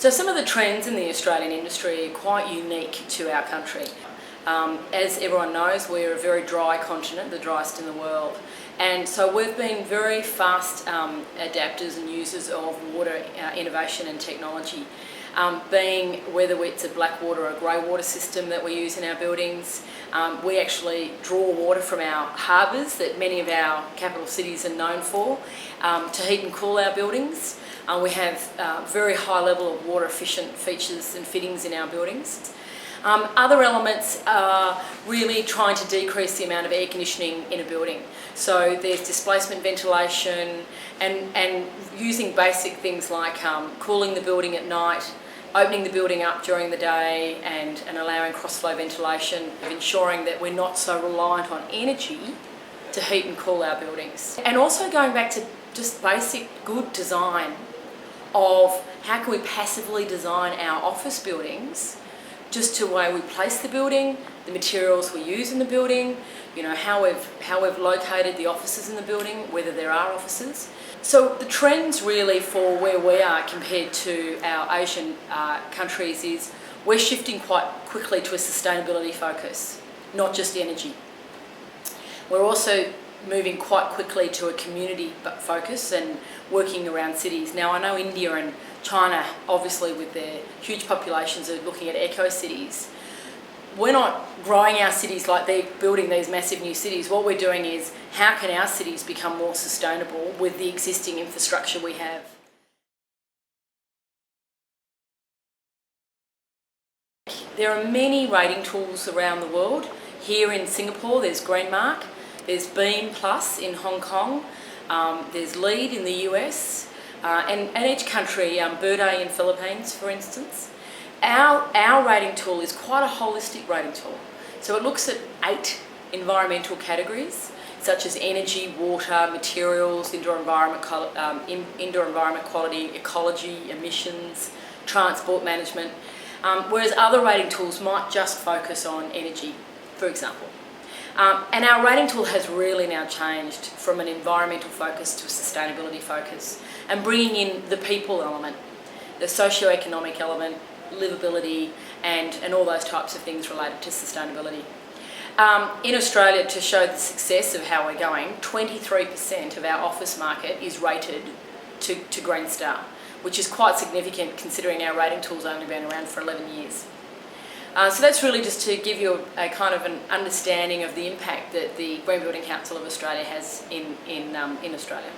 So some of the trends in the Australian industry are quite unique to our country. As everyone knows, we're a very dry continent, the driest in the world. And so we've been very fast adapters and users of water innovation and technology. Being whether it's a black water or a grey water system that we use in our buildings, we actually draw water from our harbours that many of our capital cities are known for to heat and cool our buildings. We have very high level of water efficient features and fittings in our buildings. Other elements are really trying to decrease the amount of air conditioning in a building. So there's displacement ventilation and using basic things like cooling the building at night, opening the building up during the day and allowing cross-flow ventilation, ensuring that we're not so reliant on energy to heat and cool our buildings. And also going back to just basic good design of how can we passively design our office buildings, just to the way we place the building, the materials we use in the building, you know, how we've located the offices in the building, whether there are offices. So the trends really for where we are compared to our Asian countries is we're shifting quite quickly to a sustainability focus, not just energy. We're also moving quite quickly to a community focus and working around cities. Now I know India and China, obviously with their huge populations, are looking at eco-cities. We're not growing our cities like they're building these massive new cities. What we're doing is how can our cities become more sustainable with the existing infrastructure we have. There are many rating tools around the world. Here in Singapore there's Greenmark, there's Beam Plus in Hong Kong, there's LEED in the US, and each country, Birday in Philippines for instance. Our rating tool is quite a holistic rating tool. So it looks at 8 environmental categories such as energy, water, materials, indoor environment quality, ecology, emissions, transport management, whereas other rating tools might just focus on energy, for example. And our rating tool has really now changed from an environmental focus to a sustainability focus and bringing in the people element, the socio-economic element, livability and all those types of things related to sustainability. In Australia, to show the success of how we're going, 23% of our office market is rated to Green Star, which is quite significant considering our rating tool's only been around for 11 years. So that's really just to give you a kind of an understanding of the impact that the Green Building Council of Australia has in Australia.